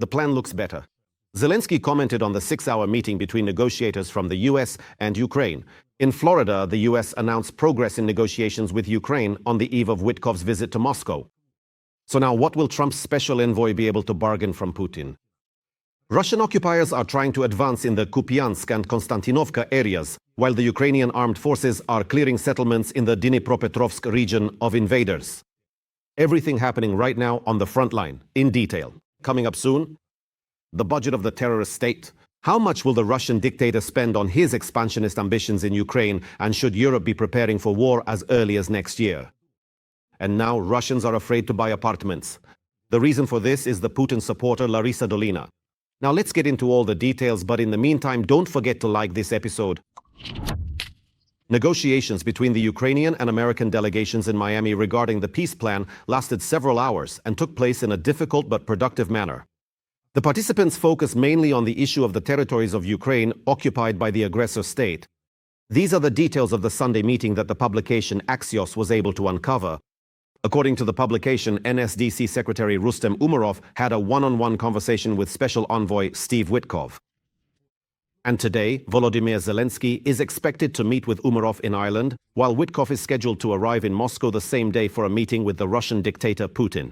the plan looks better. Zelensky commented on the 6-hour meeting between negotiators from the US and Ukraine. In Florida, the US announced progress in negotiations with Ukraine on the eve of Witkov's visit to Moscow. So now what will Trump's special envoy be able to bargain from Putin? Russian occupiers are trying to advance in the Kupiansk and Konstantinovka areas, while the Ukrainian armed forces are clearing settlements in the Dnipropetrovsk region of invaders. Everything happening right now on the front line, in detail. Coming up soon, the budget of the terrorist state. How much will the Russian dictator spend on his expansionist ambitions in Ukraine, and should Europe be preparing for war as early as next year? And now Russians are afraid to buy apartments. The reason for this is the Putin supporter Larisa Dolina. Now let's get into all the details, but in the meantime, don't forget to like this episode. Negotiations between the Ukrainian and American delegations in Miami regarding the peace plan lasted several hours and took place in a difficult but productive manner. The participants focused mainly on the issue of the territories of Ukraine occupied by the aggressor state. These are the details of the Sunday meeting that the publication Axios was able to uncover. According to the publication, NSDC Secretary Rustem Umerov had a one-on-one conversation with Special Envoy Steve Witkov. And today, Volodymyr Zelensky is expected to meet with Umerov in Ireland, while Witkov is scheduled to arrive in Moscow the same day for a meeting with the Russian dictator Putin.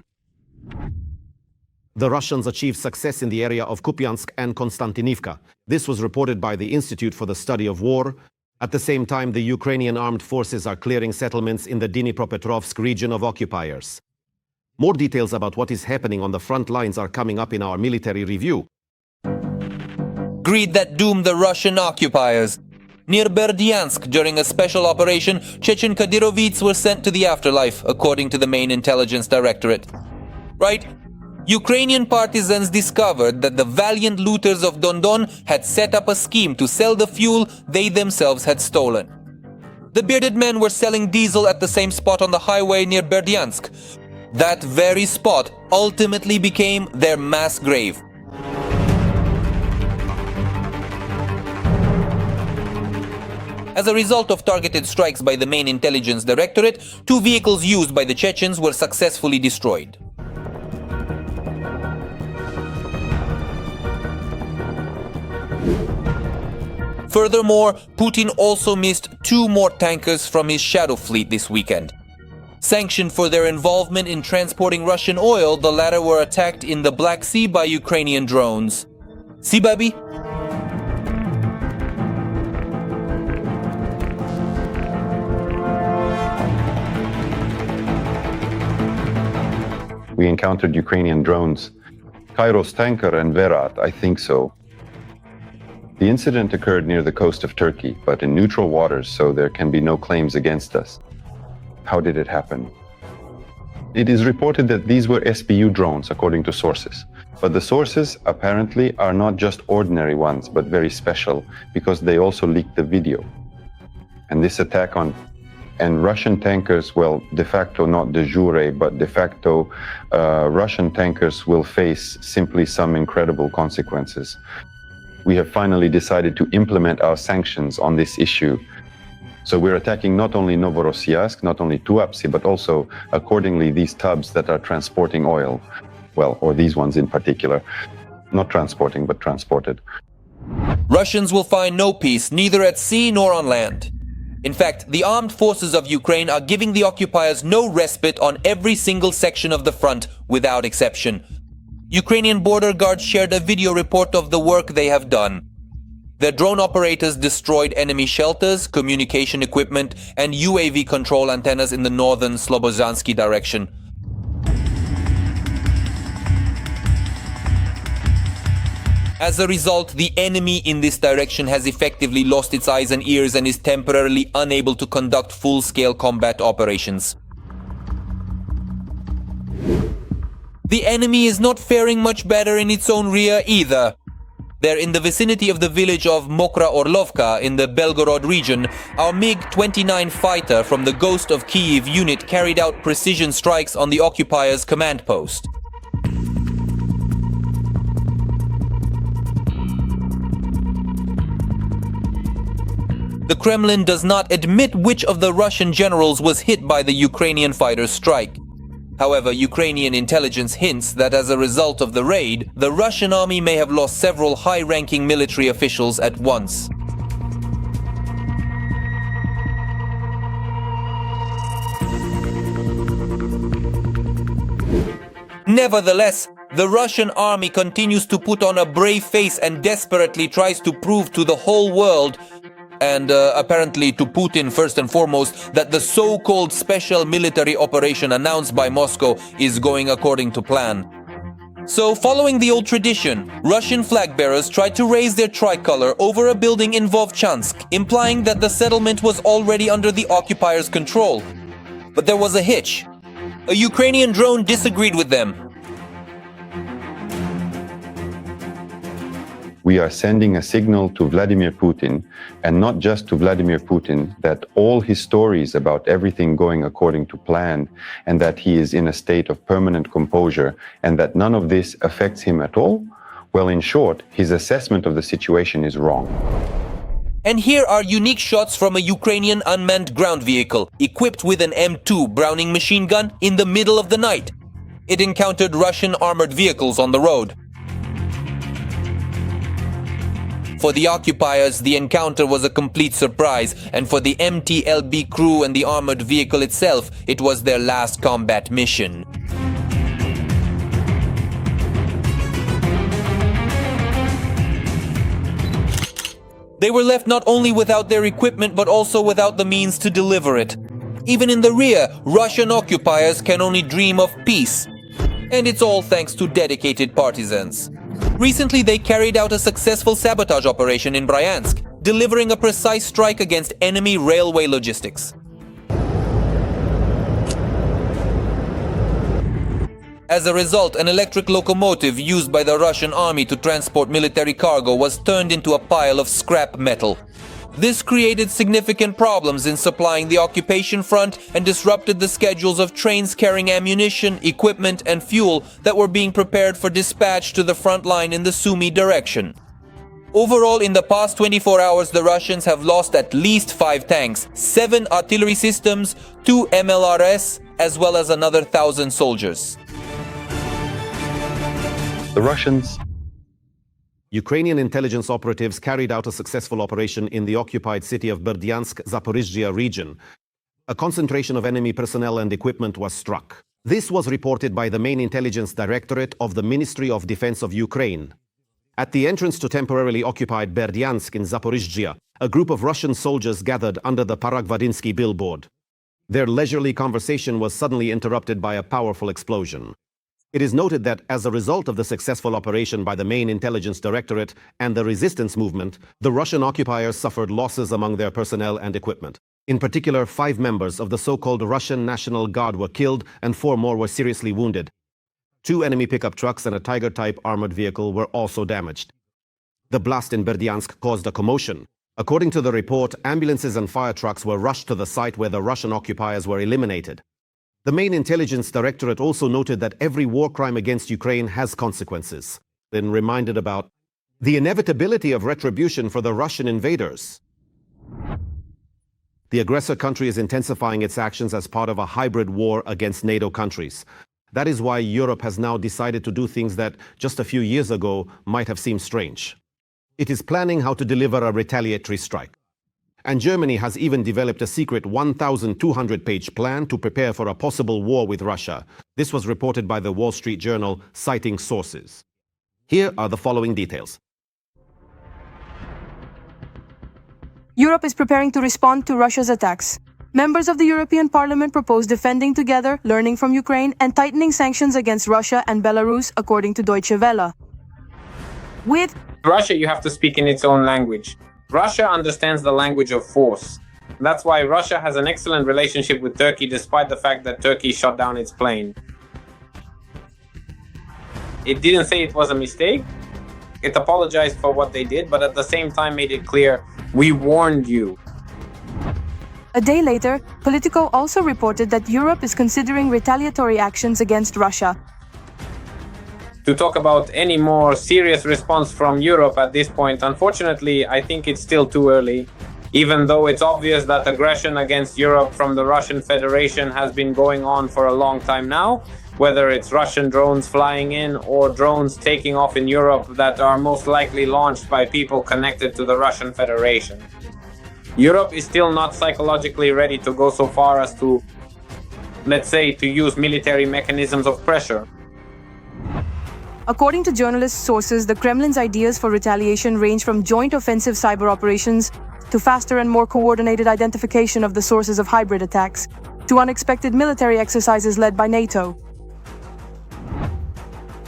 The Russians achieved success in the area of Kupiansk and Konstantinivka. This was reported by the Institute for the Study of War. At the same time, the Ukrainian armed forces are clearing settlements in the Dnipropetrovsk region of occupiers. More details about what is happening on the front lines are coming up in our military review. Greed that doomed the Russian occupiers. Near Berdyansk, during a special operation, Chechen Kadyrovites were sent to the afterlife, according to the main intelligence directorate. Right? Ukrainian partisans discovered that the valiant looters of Dondon had set up a scheme to sell the fuel they themselves had stolen. The bearded men were selling diesel at the same spot on the highway near Berdyansk. That very spot ultimately became their mass grave. As a result of targeted strikes by the main intelligence directorate, 2 vehicles used by the Chechens were successfully destroyed. Furthermore, Putin also missed 2 more tankers from his shadow fleet this weekend. Sanctioned for their involvement in transporting Russian oil, the latter were attacked in the Black Sea by Ukrainian drones. See, baby? We encountered Ukrainian drones. Kairos tanker and Verat, I think so. The incident occurred near the coast of Turkey, but in neutral waters, so there can be no claims against us. How did it happen? It is reported that these were SBU drones, according to sources. But the sources, apparently, are not just ordinary ones, but very special, because they also leaked the video. And this attack on Russian tankers, well, de facto, not de jure, but de facto, Russian tankers will face simply some incredible consequences. We have finally decided to implement our sanctions on this issue. So we're attacking not only Novorossiysk, not only Tuapse, but also, accordingly, these tubs that are transporting oil. Well, or these ones in particular. Not transporting, but transported. Russians will find no peace, neither at sea nor on land. In fact, the armed forces of Ukraine are giving the occupiers no respite on every single section of the front, without exception. Ukrainian border guards shared a video report of the work they have done. Their drone operators destroyed enemy shelters, communication equipment, and UAV control antennas in the northern Slobozansky direction. As a result, the enemy in this direction has effectively lost its eyes and ears and is temporarily unable to conduct full-scale combat operations. The enemy is not faring much better in its own rear either. There, in the vicinity of the village of Mokra Orlovka in the Belgorod region, our MiG-29 fighter from the Ghost of Kyiv unit carried out precision strikes on the occupiers' command post. The Kremlin does not admit which of the Russian generals was hit by the Ukrainian fighter's strike. However, Ukrainian intelligence hints that as a result of the raid, the Russian army may have lost several high-ranking military officials at once. Nevertheless, the Russian army continues to put on a brave face and desperately tries to prove to the whole world, and apparently to Putin first and foremost, that the so-called special military operation announced by Moscow is going according to plan. So, following the old tradition, Russian flag bearers tried to raise their tricolor over a building in Vovchansk, implying that the settlement was already under the occupiers' control. But there was a hitch. A Ukrainian drone disagreed with them. We are sending a signal to Vladimir Putin, and not just to Vladimir Putin, that all his stories about everything going according to plan, and that he is in a state of permanent composure, and that none of this affects him at all? Well, in short, his assessment of the situation is wrong. And here are unique shots from a Ukrainian unmanned ground vehicle, equipped with an M2 Browning machine gun in the middle of the night. It encountered Russian armored vehicles on the road. For the occupiers, the encounter was a complete surprise, and for the MTLB crew and the armored vehicle itself, it was their last combat mission. They were left not only without their equipment, but also without the means to deliver it. Even in the rear, Russian occupiers can only dream of peace. And it's all thanks to dedicated partisans. Recently, they carried out a successful sabotage operation in Berdyansk, delivering a precise strike against enemy railway logistics. As a result, an electric locomotive used by the Russian army to transport military cargo was turned into a pile of scrap metal. This created significant problems in supplying the occupation front and disrupted the schedules of trains carrying ammunition, equipment, and fuel that were being prepared for dispatch to the front line in the Sumy direction. Overall, in the past 24 hours, the Russians have lost at least 5 tanks, 7 artillery systems, 2 MLRS, as well as another 1,000 soldiers. The Russians... Ukrainian intelligence operatives carried out a successful operation in the occupied city of Berdyansk, Zaporizhzhia region. A concentration of enemy personnel and equipment was struck. This was reported by the main intelligence directorate of the Ministry of Defense of Ukraine. At the entrance to temporarily occupied Berdyansk in Zaporizhzhia, a group of Russian soldiers gathered under the Paragvadinsky billboard. Their leisurely conversation was suddenly interrupted by a powerful explosion. It is noted that as a result of the successful operation by the main intelligence directorate and the resistance movement, the Russian occupiers suffered losses among their personnel and equipment. In particular, 5 members of the so-called Russian National Guard were killed and 4 more were seriously wounded. 2 enemy pickup trucks and a Tiger-type armored vehicle were also damaged. The blast in Berdyansk caused a commotion. According to the report, ambulances and fire trucks were rushed to the site where the Russian occupiers were eliminated. The main intelligence directorate also noted that every war crime against Ukraine has consequences, then reminded about the inevitability of retribution for the Russian invaders. The aggressor country is intensifying its actions as part of a hybrid war against NATO countries. That is why Europe has now decided to do things that just a few years ago might have seemed strange. It is planning how to deliver a retaliatory strike. And Germany has even developed a secret 1,200-page plan to prepare for a possible war with Russia. This was reported by the Wall Street Journal, citing sources. Here are the following details. Europe is preparing to respond to Russia's attacks. Members of the European Parliament propose defending together, learning from Ukraine, and tightening sanctions against Russia and Belarus, according to Deutsche Welle. With Russia, you have to speak in its own language. Russia understands the language of force. That's why Russia has an excellent relationship with Turkey, despite the fact that Turkey shot down its plane. It didn't say it was a mistake. It apologized for what they did, but at the same time made it clear, we warned you. a day later, Politico also reported that Europe is considering retaliatory actions against Russia. To talk about any more serious response from Europe at this point, unfortunately, I think it's still too early. even though it's obvious that aggression against Europe from the Russian Federation has been going on for a long time now, whether it's Russian drones flying in or drones taking off in Europe that are most likely launched by people connected to the Russian Federation. Europe is still not psychologically ready to go so far as to, let's say, to use military mechanisms of pressure. According to journalist sources, the Kremlin's ideas for retaliation range from joint offensive cyber operations to faster and more coordinated identification of the sources of hybrid attacks, to unexpected military exercises led by NATO.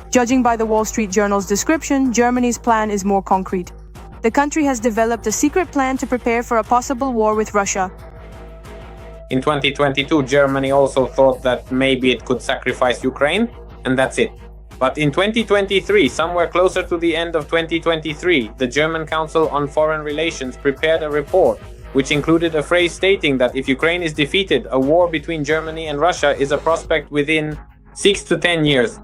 Judging by the Wall Street Journal's description, Germany's plan is more concrete. The country has developed a secret plan to prepare for a possible war with Russia. In 2022, Germany also thought that maybe it could sacrifice Ukraine, and that's it. But in 2023, somewhere closer to the end of 2023, the German Council on Foreign Relations prepared a report which included a phrase stating that if Ukraine is defeated, a war between Germany and Russia is a prospect within 6 to 10 years.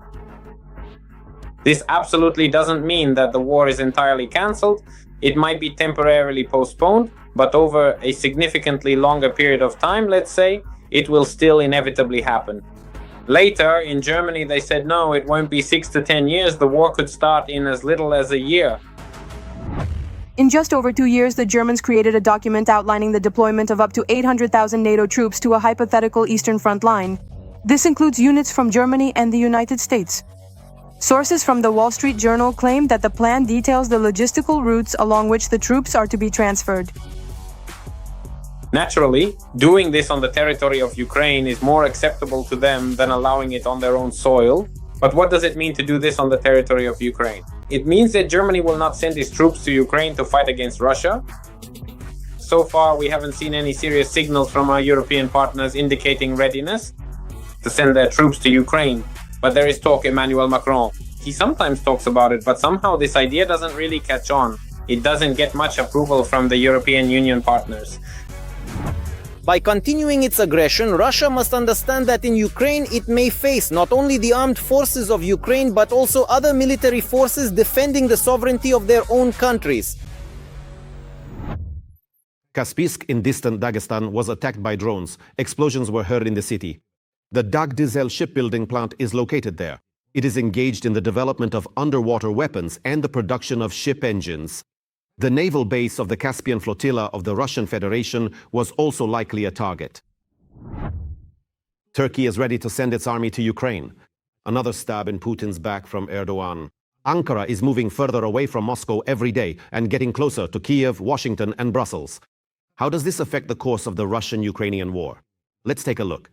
This absolutely doesn't mean that the war is entirely cancelled. It might be temporarily postponed, but over a significantly longer period of time, let's say, it will still inevitably happen. Later, in Germany, they said no, it won't be 6 to 10 years, the war could start in as little as a year. In just over 2 years, the Germans created a document outlining the deployment of up to 800,000 NATO troops to a hypothetical eastern front line. This includes units from Germany and the United States. Sources from the Wall Street Journal claim that the plan details the logistical routes along which the troops are to be transferred. Naturally, doing this on the territory of Ukraine is more acceptable to them than allowing it on their own soil. But what does it mean to do this on the territory of Ukraine? It means that Germany will not send its troops to Ukraine to fight against Russia. So far, we haven't seen any serious signals from our European partners indicating readiness to send their troops to Ukraine. But there is talk. Emmanuel Macron, he sometimes talks about it, but somehow this idea doesn't really catch on. It doesn't get much approval from the European Union partners. By continuing its aggression, Russia must understand that in Ukraine it may face not only the armed forces of Ukraine but also other military forces defending the sovereignty of their own countries. Kupiansk in distant Dagestan was attacked by drones. Explosions were heard in the city. The Dagestan shipbuilding plant is located there. It is engaged in the development of underwater weapons and the production of ship engines. The naval base of the Caspian flotilla of the Russian Federation was also likely a target. Turkey is ready to send its army to Ukraine. Another stab in Putin's back from Erdogan. Ankara is moving further away from Moscow every day and getting closer to Kiev, Washington, and Brussels. How does this affect the course of the Russian-Ukrainian war? Let's take a look.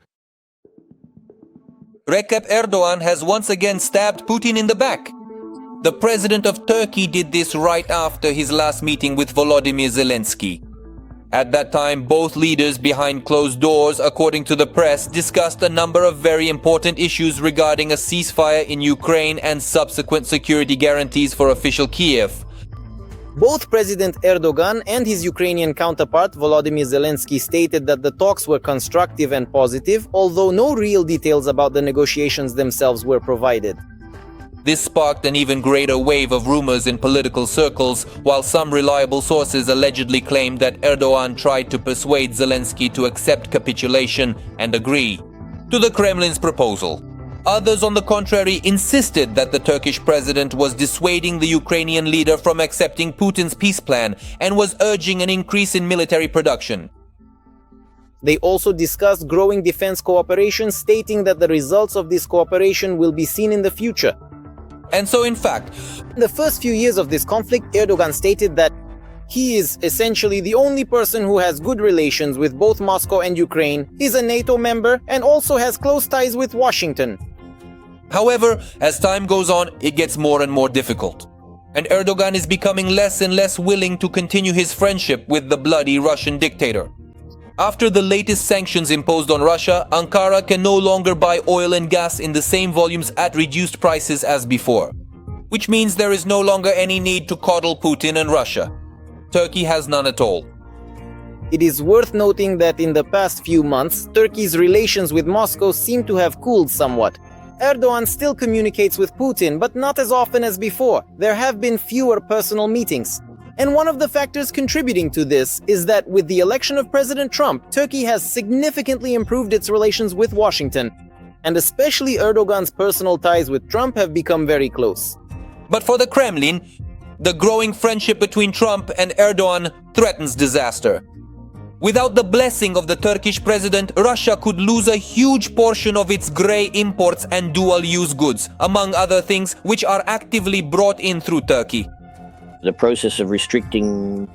Recep Erdogan has once again stabbed Putin in the back. The president of Turkey did this right after his last meeting with Volodymyr Zelensky. At that time, both leaders behind closed doors, according to the press, discussed a number of very important issues regarding a ceasefire in Ukraine and subsequent security guarantees for official Kiev. Both President Erdogan and his Ukrainian counterpart Volodymyr Zelensky stated that the talks were constructive and positive, although no real details about the negotiations themselves were provided. This sparked an even greater wave of rumors in political circles, while some reliable sources allegedly claimed that Erdogan tried to persuade Zelensky to accept capitulation and agree to the Kremlin's proposal. Others, on the contrary, insisted that the Turkish president was dissuading the Ukrainian leader from accepting Putin's peace plan and was urging an increase in military production. They also discussed growing defense cooperation, stating that the results of this cooperation will be seen in the future. And so, in fact, in the first few years of this conflict, Erdogan stated that he is essentially the only person who has good relations with both Moscow and Ukraine, is a NATO member, and also has close ties with Washington. However, as time goes on, it gets more and more difficult. And Erdogan is becoming less and less willing to continue his friendship with the bloody Russian dictator. After the latest sanctions imposed on Russia, Ankara can no longer buy oil and gas in the same volumes at reduced prices as before. Which means there is no longer any need to coddle Putin and Russia. Turkey has none at all. It is worth noting that in the past few months, Turkey's relations with Moscow seem to have cooled somewhat. Erdogan still communicates with Putin, but not as often as before. There have been fewer personal meetings. And one of the factors contributing to this is that with the election of President Trump, Turkey has significantly improved its relations with Washington, and especially Erdogan's personal ties with Trump have become very close. But for the Kremlin, the growing friendship between Trump and Erdogan threatens disaster. Without the blessing of the Turkish president, Russia could lose a huge portion of its grey imports and dual-use goods, among other things, which are actively brought in through Turkey. The process of restricting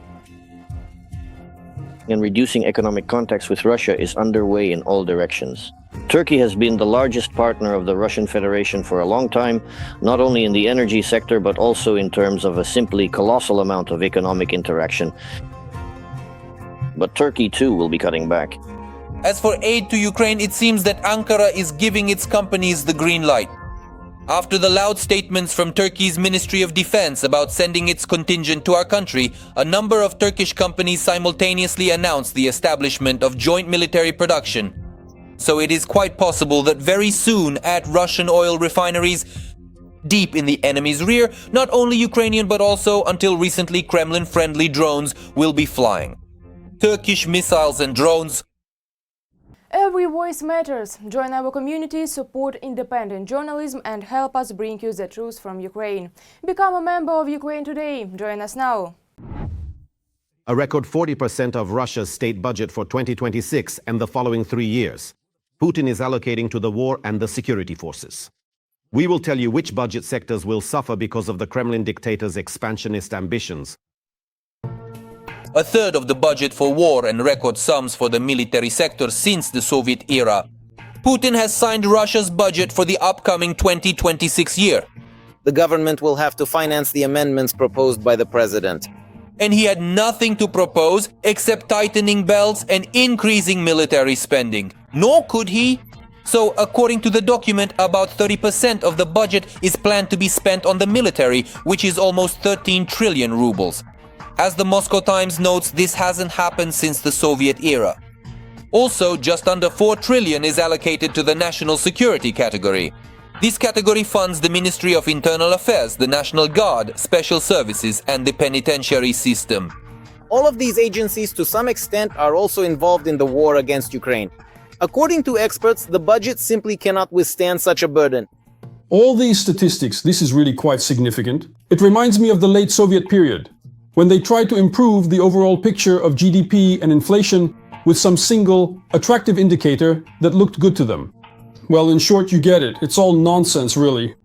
and reducing economic contacts with Russia is underway in all directions. Turkey has been the largest partner of the Russian Federation for a long time, not only in the energy sector, but also in terms of a simply colossal amount of economic interaction. But Turkey too will be cutting back. As for aid to Ukraine, it seems that Ankara is giving its companies the green light. After the loud statements from Turkey's Ministry of Defense about sending its contingent to our country, a number of Turkish companies simultaneously announced the establishment of joint military production. So it is quite possible that very soon at Russian oil refineries, deep in the enemy's rear, not only Ukrainian but also, until recently, Kremlin-friendly drones will be flying. Turkish missiles and drones. Every voice matters. Join our community, support independent journalism and help us bring you the truth from Ukraine. Become a member of Ukraine Today. Join us now. A record 40% of Russia's state budget for 2026 and the following 3 years. Putin is allocating to the war and the security forces. We will tell you which budget sectors will suffer because of the Kremlin dictator's expansionist ambitions. A third of the budget for war and record sums for the military sector since the Soviet era. Putin has signed Russia's budget for the upcoming 2026 year. The government will have to finance the amendments proposed by the president. And he had nothing to propose except tightening belts and increasing military spending. Nor could he. So, according to the document, about 30% of the budget is planned to be spent on the military, which is almost 13 trillion rubles. As the Moscow Times notes, this hasn't happened since the Soviet era. Also, just under 4 trillion is allocated to the national security category. This category funds the Ministry of Internal Affairs, the National Guard, Special Services, and the penitentiary system. All of these agencies, to some extent, are also involved in the war against Ukraine. According to experts, the budget simply cannot withstand such a burden. All these statistics, this is really quite significant. It reminds me of the late Soviet period, when they tried to improve the overall picture of GDP and inflation with some single, attractive indicator that looked good to them. Well, in short, you get it. It's all nonsense, really.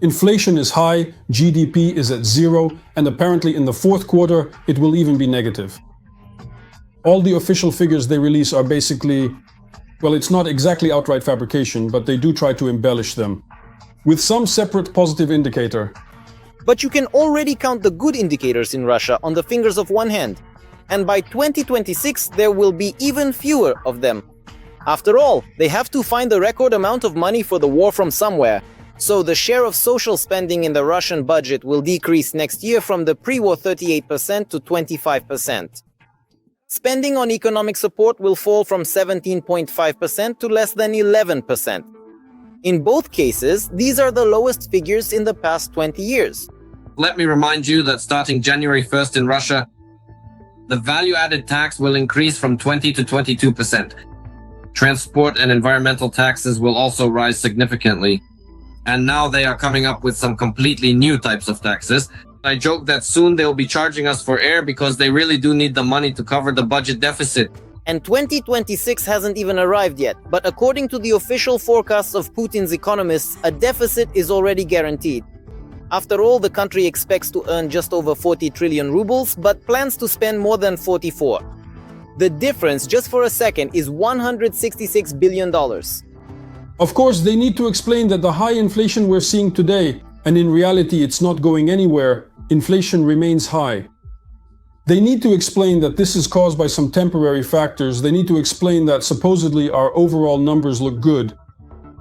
Inflation is high, GDP is at 0, and apparently in the fourth quarter, it will even be negative. All the official figures they release are basically, well, it's not exactly outright fabrication, but they do try to embellish them with some separate positive indicator. But you can already count the good indicators in Russia on the fingers of one hand. And by 2026, there will be even fewer of them. After all, they have to find the record amount of money for the war from somewhere. So the share of social spending in the Russian budget will decrease next year from the pre-war 38% to 25%. Spending on economic support will fall from 17.5% to less than 11%. In both cases, these are the lowest figures in the past 20 years. Let me remind you that starting January 1st in Russia, the value-added tax will increase from 20 to 22%. Transport and environmental taxes will also rise significantly. And now they are coming up with some completely new types of taxes. I joke that soon they'll be charging us for air because they really do need the money to cover the budget deficit. And 2026 hasn't even arrived yet, but according to the official forecasts of Putin's economists, a deficit is already guaranteed. After all, the country expects to earn just over 40 trillion rubles, but plans to spend more than 44. The difference, just for a second, is $166 billion. Of course, they need to explain that the high inflation we're seeing today, and in reality it's not going anywhere, inflation remains high. They need to explain that this is caused by some temporary factors. They need to explain that supposedly our overall numbers look good.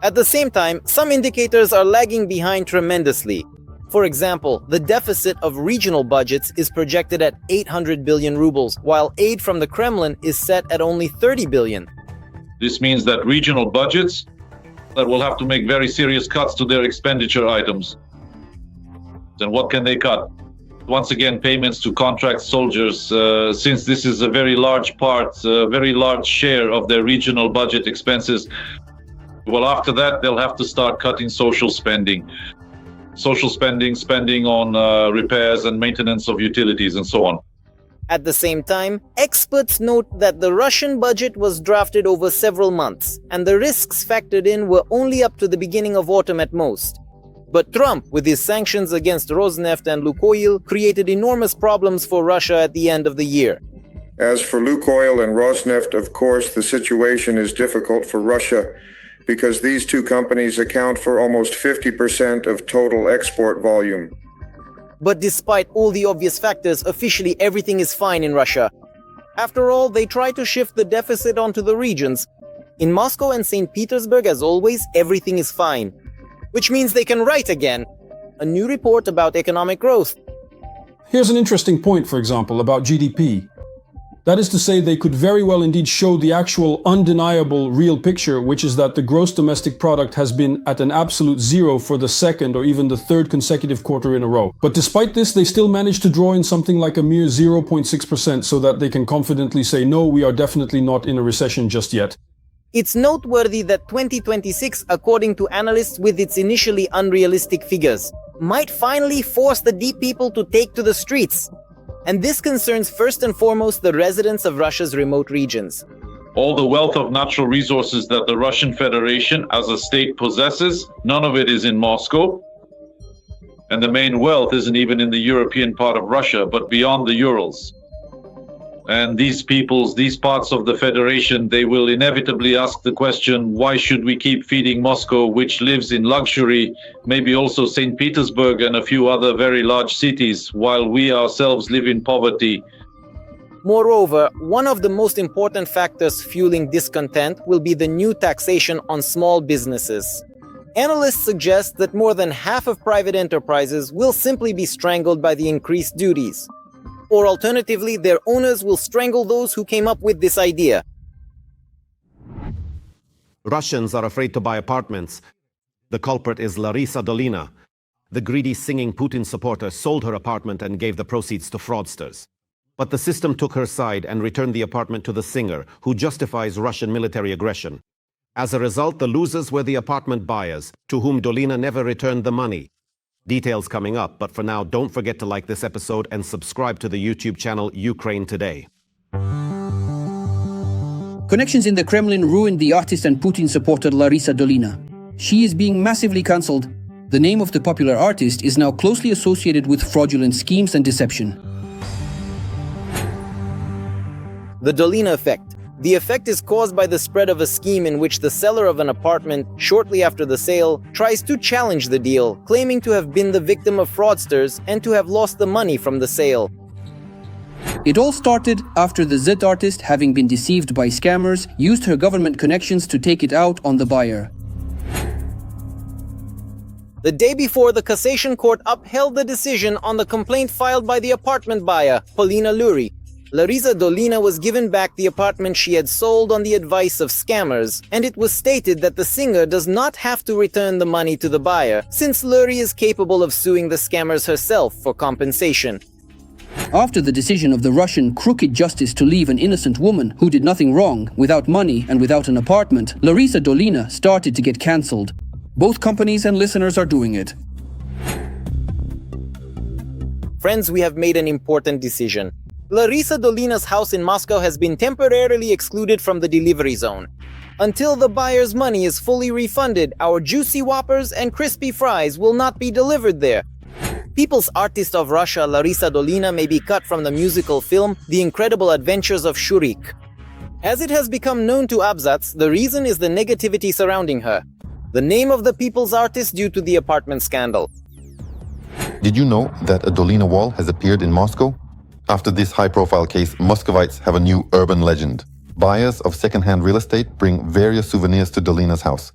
At the same time, some indicators are lagging behind tremendously. For example, the deficit of regional budgets is projected at 800 billion rubles, while aid from the Kremlin is set at only 30 billion. This means that regional budgets that will have to make very serious cuts to their expenditure items. Then what can they cut? once again, payments to contract soldiers, since this is a very large part, a very large share of their regional budget expenses. Well, after that, they'll have to start cutting social spending. Spending on repairs and maintenance of utilities and so on. At the same time, experts note that the Russian budget was drafted over several months, and the risks factored in were only up to the beginning of autumn at most. But Trump, with his sanctions against Rosneft and Lukoil, created enormous problems for Russia at the end of the year. As for Lukoil and Rosneft, of course, the situation is difficult for Russia because these two companies account for almost 50% of total export volume. But despite all the obvious factors, officially everything is fine in Russia. After all, they try to shift the deficit onto the regions. In Moscow and St. Petersburg, as always, everything is fine. Which means they can write again a new report about economic growth. Here's an interesting point, for example, about GDP. That is to say, they could very well indeed show the actual undeniable real picture, which is that the gross domestic product has been at an absolute zero for the second or even the third consecutive quarter in a row. But despite this, they still managed to draw in something like a mere 0.6% so that they can confidently say, no, we are definitely not in a recession just yet. It's noteworthy that 2026, according to analysts with its initially unrealistic figures, might finally force the deep people to take to the streets. And this concerns first and foremost the residents of Russia's remote regions. All the wealth of natural resources that the Russian Federation as a state possesses, none of it is in Moscow. And the main wealth isn't even in the European part of Russia, but beyond the Urals. And these peoples, these parts of the Federation, they will inevitably ask the question, why should we keep feeding Moscow, which lives in luxury, maybe also St. Petersburg and a few other very large cities, while we ourselves live in poverty? Moreover, one of the most important factors fueling discontent will be the new taxation on small businesses. Analysts suggest that more than half of private enterprises will simply be strangled by the increased duties. Or alternatively, their owners will strangle those who came up with this idea. Russians are afraid to buy apartments. The culprit is Larisa Dolina. The greedy singing Putin supporter sold her apartment and gave the proceeds to fraudsters. But the system took her side and returned the apartment to the singer, who justifies Russian military aggression. As a result, the losers were the apartment buyers, to whom Dolina never returned the money. Details coming up, but for now, don't forget to like this episode and subscribe to the YouTube channel Ukraine Today. Connections in the Kremlin ruined the artist and Putin supporter Larisa Dolina. She is being massively cancelled. The name of the popular artist is now closely associated with fraudulent schemes and deception. The Dolina effect. The effect is caused by the spread of a scheme in which the seller of an apartment, shortly after the sale, tries to challenge the deal, claiming to have been the victim of fraudsters and to have lost the money from the sale. It all started after the Z artist, having been deceived by scammers, used her government connections to take it out on the buyer. The day before, the Cassation Court upheld the decision on the complaint filed by the apartment buyer, Polina Luri. Larisa Dolina was given back the apartment she had sold on the advice of scammers, and it was stated that the singer does not have to return the money to the buyer, since Luri is capable of suing the scammers herself for compensation. After the decision of the Russian crooked justice to leave an innocent woman who did nothing wrong, without money and without an apartment, Larisa Dolina started to get cancelled. Both companies and listeners are doing it. Friends, we have made an important decision. Larisa Dolina's house in Moscow has been temporarily excluded from the delivery zone. Until the buyer's money is fully refunded, our juicy whoppers and crispy fries will not be delivered there. People's artist of Russia, Larisa Dolina, may be cut from the musical film The Incredible Adventures of Shurik. As it has become known to Abzats, the reason is the negativity surrounding her. The name of the people's artist due to the apartment scandal. Did you know that a Dolina wall has appeared in Moscow? After this high-profile case, Muscovites have a new urban legend. Buyers of second-hand real estate bring various souvenirs to Dolina's house.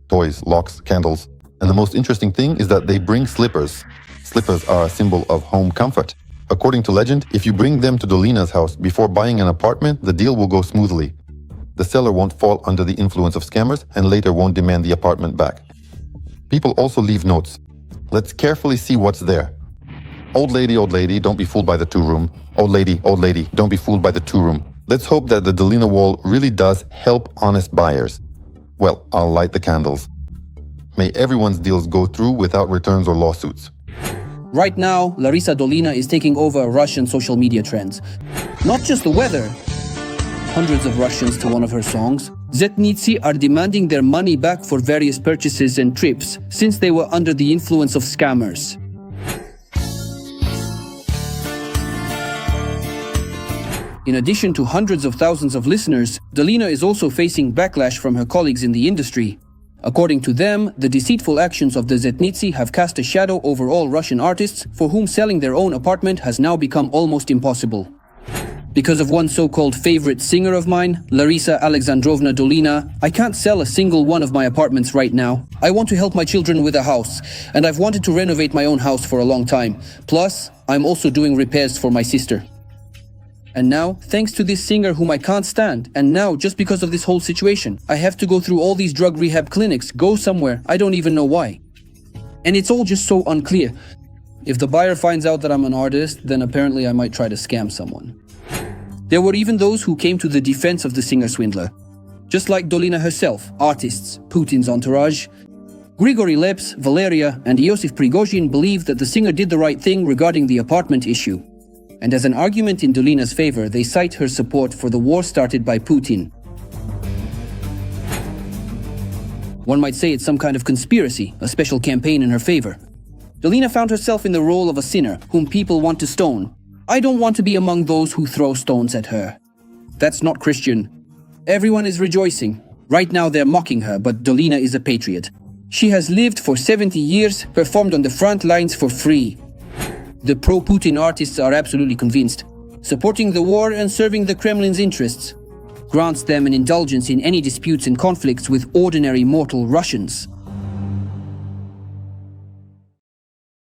Toys, locks, candles. And the most interesting thing is that they bring slippers. Slippers are a symbol of home comfort. According to legend, if you bring them to Dolina's house before buying an apartment, the deal will go smoothly. The seller won't fall under the influence of scammers and later won't demand the apartment back. People also leave notes. Let's carefully see what's there. Old lady, don't be fooled by the two-room. Old lady, don't be fooled by the two-room. Let's hope that the Dolina wall really does help honest buyers. Well, I'll light the candles. May everyone's deals go through without returns or lawsuits. Right now, Larisa Dolina is taking over Russian social media trends. Not just the weather. Hundreds of Russians to one of her songs. Zetnitsi are demanding their money back for various purchases and trips, since they were under the influence of scammers. In addition to hundreds of thousands of listeners, Dolina is also facing backlash from her colleagues in the industry. According to them, the deceitful actions of the Zetnitsi have cast a shadow over all Russian artists for whom selling their own apartment has now become almost impossible. Because of one so-called favorite singer of mine, Larisa Alexandrovna Dolina, I can't sell a single one of my apartments right now. I want to help my children with a house, and I've wanted to renovate my own house for a long time. Plus, I'm also doing repairs for my sister. And now, thanks to this singer whom I can't stand, and now, just because of this whole situation, I have to go through all these drug rehab clinics, go somewhere, I don't even know why. And it's all just so unclear. If the buyer finds out that I'm an artist, then apparently I might try to scam someone. There were even those who came to the defense of the singer-swindler. Just like Dolina herself, artists, Putin's entourage. Grigory Leps, Valeria, and Iosif Prigozhin believe that the singer did the right thing regarding the apartment issue. And as an argument in Dolina's favor, they cite her support for the war started by Putin. One might say it's some kind of conspiracy, a special campaign in her favor. Dolina found herself in the role of a sinner whom people want to stone. I don't want to be among those who throw stones at her. That's not Christian. Everyone is rejoicing. Right now they're mocking her, but Dolina is a patriot. She has lived for 70 years, performed on the front lines for free. The pro-Putin artists are absolutely convinced. Supporting the war and serving the Kremlin's interests grants them an indulgence in any disputes and conflicts with ordinary mortal Russians.